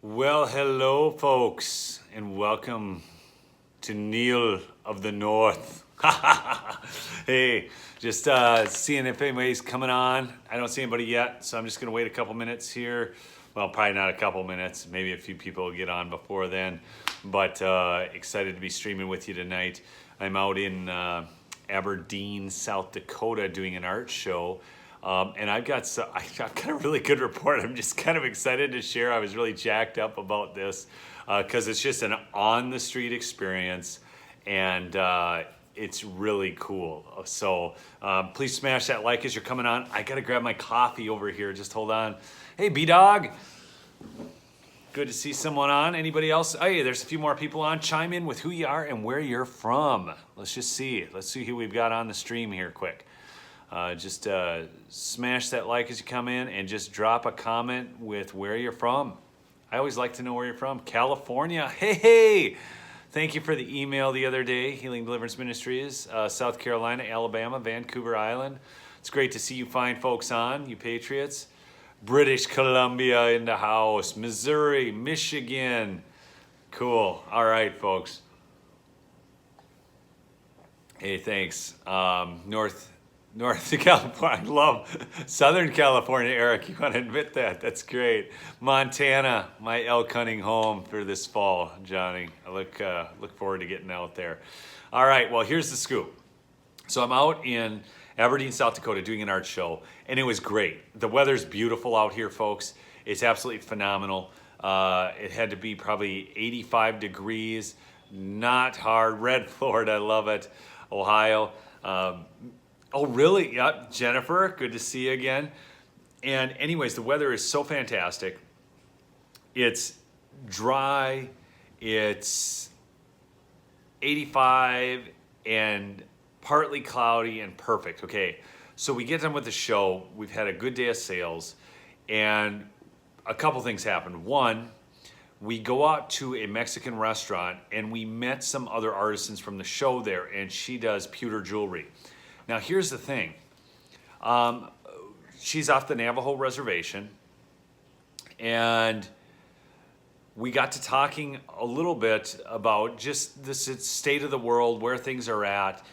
Well, hello, folks, and welcome to Neil of the North. Hey, just seeing if anybody's coming on. I don't see anybody yet, so I'm just going to wait a couple minutes here. Well, probably not a couple minutes. Maybe a few people will get on before then. But excited to be streaming with you tonight. I'm out in Aberdeen, South Dakota, doing an art show. And I've got a really good report. I'm just kind of excited to share. I was really jacked up about this because it's just an on-the-street experience, and it's really cool. So please smash that like as you're coming on. I got to grab my coffee over here. Just hold on. Hey, B-Dog. Good to see someone on. Anybody else? Oh, yeah, there's a few more people on. Chime in with who you are and where you're from. Let's just see. Let's see who we've got on the stream here quick. Just smash that like as you come in and just drop a comment with where you're from. I always like to know where you're from. California. Hey! Thank you for the email the other day. Healing Deliverance Ministries. South Carolina, Alabama, Vancouver Island. It's great to see you fine folks on, you patriots. British Columbia in the house. Missouri, Michigan. Cool. All right, folks. Hey, thanks. North California, I love Southern California, Eric. You want to admit that? That's great. Montana, my elk hunting home for this fall, Johnny. I look forward to getting out there. All right, well, here's the scoop. So I'm out in Aberdeen, South Dakota, doing an art show, and it was great. The weather's beautiful out here, folks. It's absolutely phenomenal. It had to be probably 85 degrees, not hard. Red Florida, I love it. Ohio. Oh, really? Yeah, Jennifer, good to see you again. And anyways, the weather is so fantastic. It's dry, it's 85 and partly cloudy and perfect. Okay, so we get done with the show. We've had a good day of sales, and a couple things happened. One, we go out to a Mexican restaurant, and we met some other artisans from the show there, and she does pewter jewelry. Now, here's the thing. She's off the Navajo reservation, and we got to talking a little bit about just the state of the world, where things are at,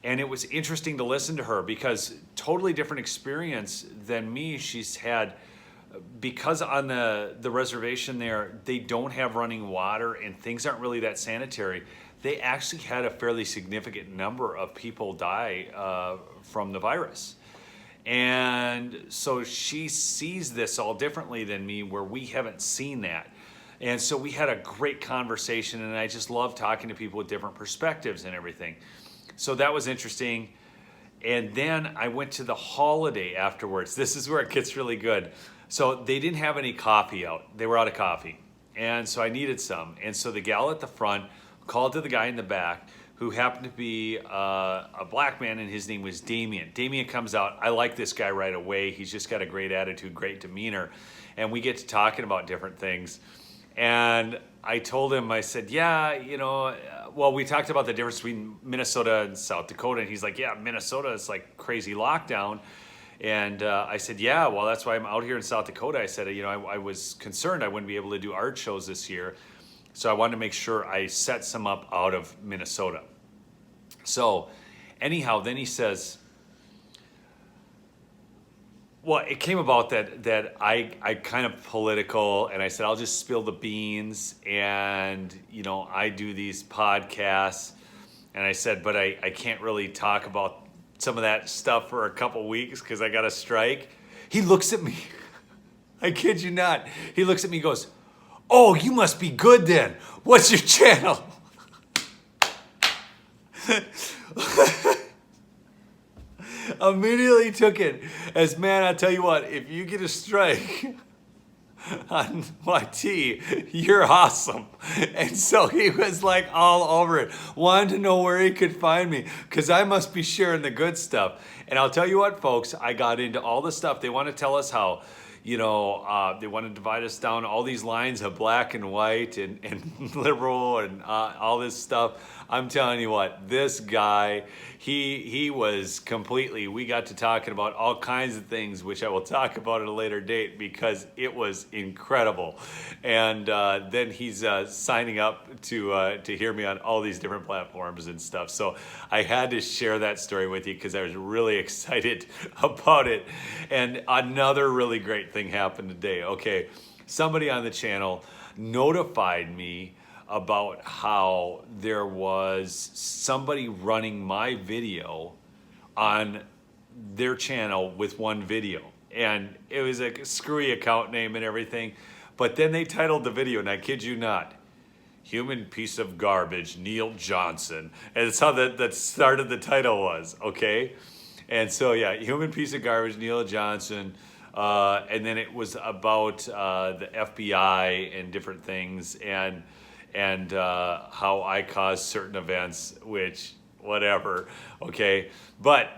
and it was interesting to listen to her because totally different experience than me she's had. Because on the reservation there, they don't have running water and things aren't really that sanitary. They actually had a fairly significant number of people die from the virus. And so she sees this all differently than me, where we haven't seen that. And so we had a great conversation, and I just love talking to people with different perspectives and everything. So that was interesting. And then I went to the holiday afterwards. This is where it gets really good. So they didn't have any coffee out. They were out of coffee. And so I needed some. And so the gal at the front called to the guy in the back, who happened to be a black man, and his name was Damien. Damien comes out. I like this guy right away. He's just got a great attitude, great demeanor. And we get to talking about different things. And I told him, I said, yeah, well, we talked about the difference between Minnesota and South Dakota. And he's like, yeah, Minnesota is like crazy lockdown. And I said, yeah, well, that's why I'm out here in South Dakota. I said, I was concerned I wouldn't be able to do art shows this year. So I wanted to make sure I set some up out of Minnesota. So anyhow, then he says, well, it came about that I kind of political, and I said, I'll just spill the beans, and, I do these podcasts. And I said, but I can't really talk about some of that stuff for a couple weeks because I got a strike. He looks at me. I kid you not. He looks at me and goes, oh, you must be good then. What's your channel? Immediately took it as, man, I'll tell you what, if you get a strike on my tea, you're awesome. And so he was like all over it, wanted to know where he could find me because I must be sharing the good stuff. And I'll tell you what, folks, I got into all the stuff. They want to tell us how they want to divide us down all these lines of black and white and liberal and all this stuff. I'm telling you what, this guy, he was completely, we got to talking about all kinds of things, which I will talk about at a later date because it was incredible. And then he's signing up to hear me on all these different platforms and stuff. So I had to share that story with you because I was really excited about it. And another really great thing happened today. Okay, somebody on the channel notified me about how there was somebody running my video on their channel with one video. And it was a screwy account name and everything. But then they titled the video, and I kid you not, Human Piece of Garbage, Neil Johnson. And that's how that start of the title was, okay? And so, yeah, Human Piece of Garbage, Neil Johnson. And then it was about the FBI and different things and how I caused certain events, which, whatever, okay? But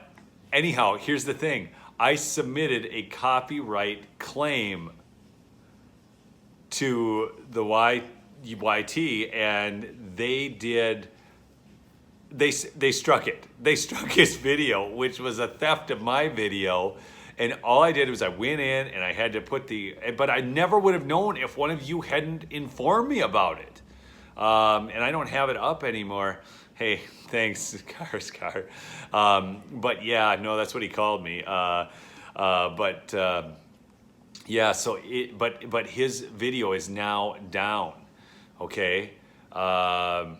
anyhow, here's the thing. I submitted a copyright claim to the YT, and they struck it. They struck his video, which was a theft of my video. And all I did was I went in and I had to put but I never would have known if one of you hadn't informed me about it. And I don't have it up anymore. Hey, thanks, Scar. But yeah, no, that's what he called me. Yeah, so but his video is now down. Okay. I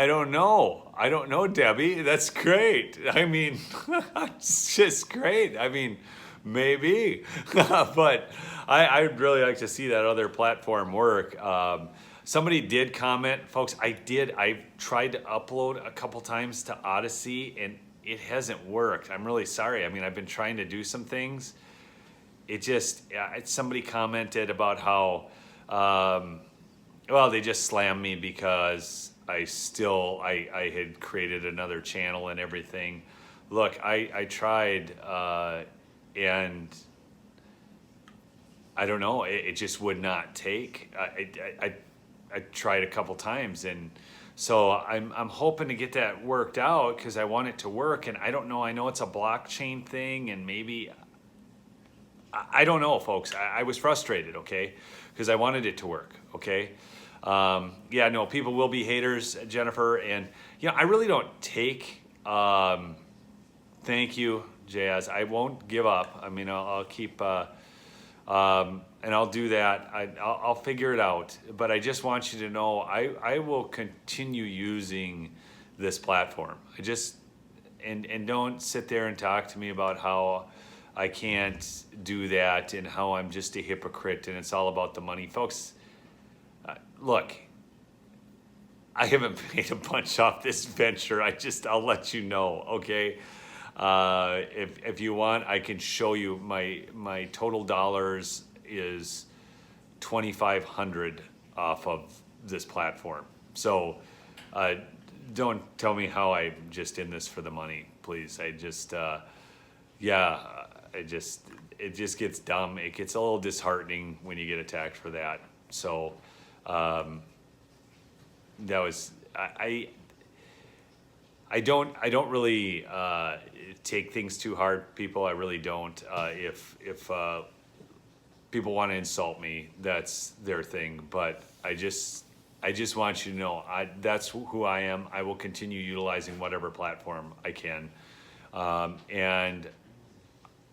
don't know, Debbie. That's great. I mean, it's just great. I mean, maybe. But I'd really like to see that other platform work. Somebody did comment, folks. I tried to upload a couple times to Odyssey, and it hasn't worked. I'm really sorry. I mean, I've been trying to do some things. Somebody commented about how, well, they just slammed me because I had created another channel and everything. Look, I tried, and I don't know, it just would not take. I tried a couple times, and so I'm hoping to get that worked out because I want it to work, and I don't know, I know it's a blockchain thing, and maybe, I don't know, folks. I was frustrated, okay, because I wanted it to work, okay. Yeah, no, people will be haters, Jennifer, and I really don't take. Thank you, Jazz. I won't give up. I mean, I'll keep, and I'll do that. I'll figure it out. But I just want you to know, I will continue using this platform. And don't sit there and talk to me about how I can't do that and how I'm just a hypocrite and it's all about the money, folks. Look, I haven't made a bunch off this venture. I'll let you know, okay? If you want, I can show you my total dollars is $2,500 off of this platform. So don't tell me how I'm just in this for the money, please. It just gets dumb. It gets a little disheartening when you get attacked for that. So that was I don't really take things too hard, people. I really don't. If people want to insult me, that's their thing. But I just want you to know that's who I am. I will continue utilizing whatever platform I can, and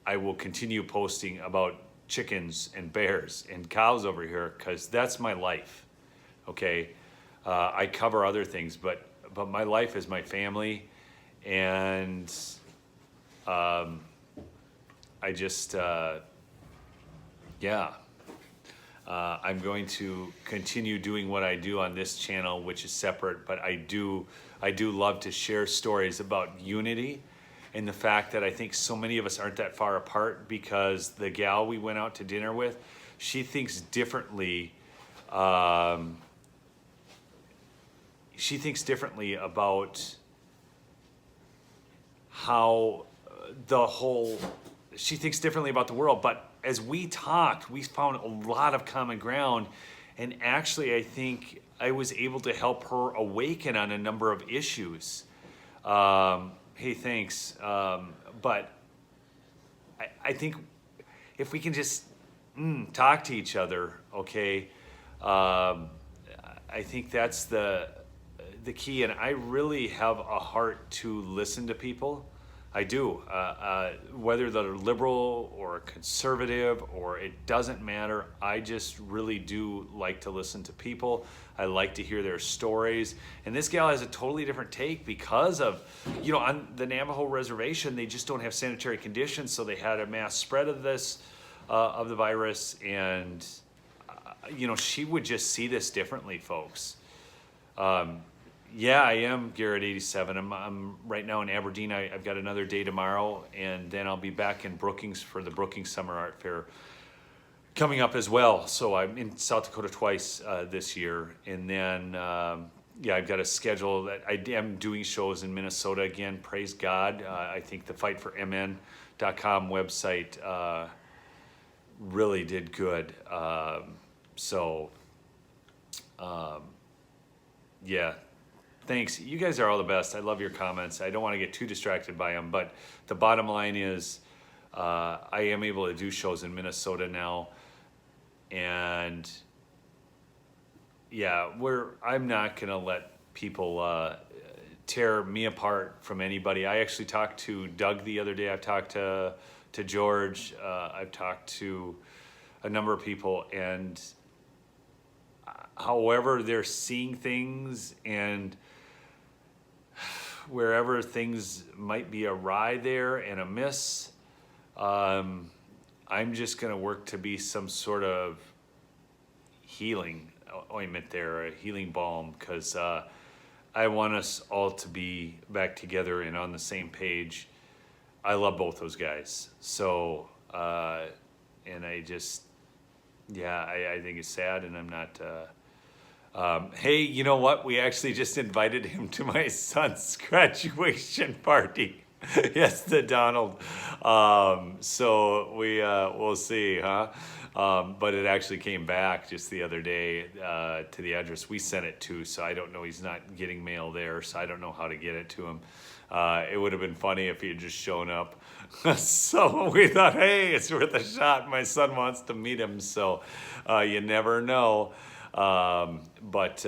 I will continue posting about chickens and bears and cows over here because that's my life. Okay, I cover other things, but my life is my family, and I'm going to continue doing what I do on this channel, which is separate, but I do love to share stories about unity and the fact that I think so many of us aren't that far apart because the gal we went out to dinner with, she thinks differently. She thinks differently about how the whole she thinks differently about the world. But as we talked, we found a lot of common ground. And actually, I think I was able to help her awaken on a number of issues. Hey, thanks. But I think if we can just talk to each other, okay, I think that's the key. And I really have a heart to listen to people. I do. Whether they're liberal or conservative, or it doesn't matter. I just really do like to listen to people. I like to hear their stories. And this gal has a totally different take because of, on the Navajo reservation, they just don't have sanitary conditions. So they had a mass spread of this, of the virus. And, she would just see this differently, folks. Yeah, I am Garrett 87. I'm right now in Aberdeen. I've got another day tomorrow, and then I'll be back in Brookings for the Brookings Summer Art Fair coming up as well. So I'm in South Dakota twice this year, and then I've got a schedule that I am doing shows in Minnesota again. Praise God. I think the fightformn.com website really did good. Yeah. Thanks. You guys are all the best. I love your comments. I don't want to get too distracted by them, but the bottom line is I am able to do shows in Minnesota now. And yeah, I'm not going to let people tear me apart from anybody. I actually talked to Doug the other day. I've talked to George. I've talked to a number of people, and however they're seeing things and wherever things might be awry there and amiss, I'm just going to work to be some sort of healing ointment there, a healing balm, because I want us all to be back together and on the same page. I love both those guys. So, and I just, I think it's sad, and I'm not... hey, you know what? We actually just invited him to my son's graduation party. Yes, the Donald. So we'll see, huh? But it actually came back just the other day to the address we sent it to. So I don't know. He's not getting mail there, so I don't know how to get it to him. It would have been funny if he had just shown up. So we thought, hey, it's worth a shot. My son wants to meet him, so you never know. But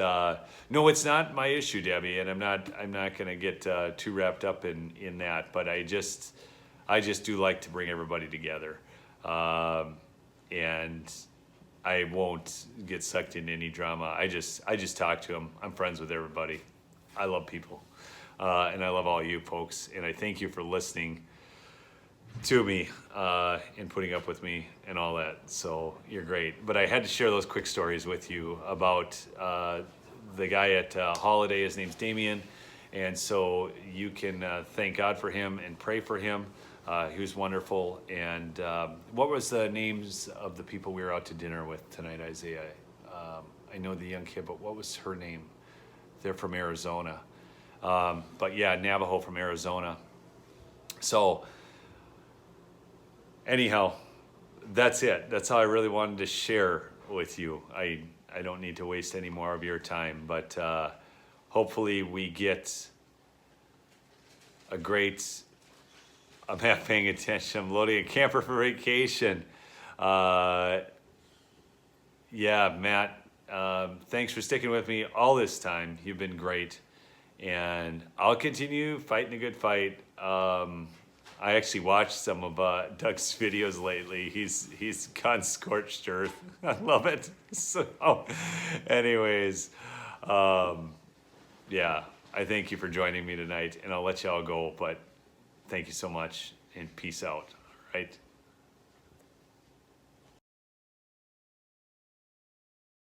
no, it's not my issue, Debbie, and I'm not going to get too wrapped up in that. But I just do like to bring everybody together, and I won't get sucked into any drama. I just talk to them. I'm friends with everybody. I love people, and I love all you folks, and I thank you for listening to me and putting up with me and all that. So you're great. But I had to share those quick stories with you about the guy at Holiday. His name's Damien, and so you can thank God for him and pray for him. He was wonderful. And what was the names of the people we were out to dinner with tonight, Isaiah? I know the young kid, but what was her name? They're from Arizona. But yeah, Navajo from Arizona. So anyhow, that's it. That's all I really wanted to share with you. I don't need to waste any more of your time, but hopefully we get I'm half paying attention. I'm loading a camper for vacation. Yeah, Matt, thanks for sticking with me all this time. You've been great. And I'll continue fighting a good fight. I actually watched some of Doug's videos lately. He's gone scorched earth. I love it. So, anyways, yeah, I thank you for joining me tonight, and I'll let you all go, but thank you so much, and peace out, all right?